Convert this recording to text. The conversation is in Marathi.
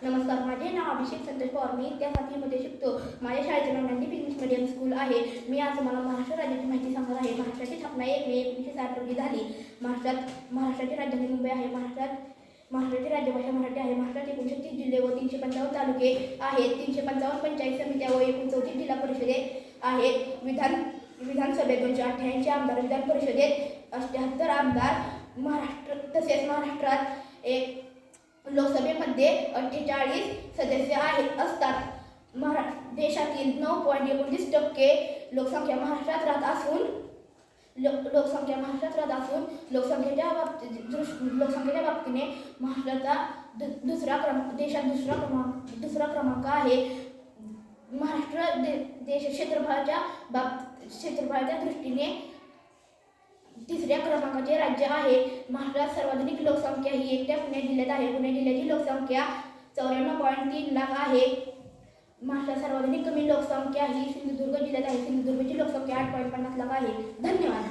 नमस्कार, माझे नाव अभिषेक संतोष पवार. मी इयत्ता 7वीमध्ये शिकतो. माझ्या शाळेचे नाव ज्ञानदीप इंग्लिश मीडियम स्कूल आहे. मी आज तुम्हाला महाराष्ट्र राज्याची माहिती सांगणार आहे. महाराष्ट्राची स्थापना 1 मे 1960 रोजी झाली. महाराष्ट्राची राजधानी मुंबई आहे. महाराष्ट्राची राज्यभाषा मराठी आहे. महाराष्ट्रात 130 जिल्हे व 355 तालुके आहेत. 355 पंचायत समित्या व 34 जिल्हा परिषदे आहेत. विधानसभेत 288 आमदार, विधान परिषदेत 78 आमदार. महाराष्ट्रात लोकसभेमध्ये 48 सदस्य असतात. देशातील 9.29% लोकसंख्या महाराष्ट्रात राहत असून लोकसंख्येच्या बाबतीने महाराष्ट्राचा देशात दुसरा क्रमांक आहे. महाराष्ट्र क्षेत्रफळाच्या दृष्टीने 3ऱ्या क्रमांकाचे राज्य आहे. महाराष्ट्रात सर्वाधिक लोकसंख्या ही एकट्या पुणे जिल्ह्यात आहे. पुणे जिल्ह्याची लोकसंख्या 94.3 लाख आहे. महाराष्ट्रात सर्वाधिक कमी लोकसंख्या ही सिंधुदुर्ग जिल्ह्यात आहे. सिंधुदुर्गची लोकसंख्या 8.50 लाख आहे. धन्यवाद.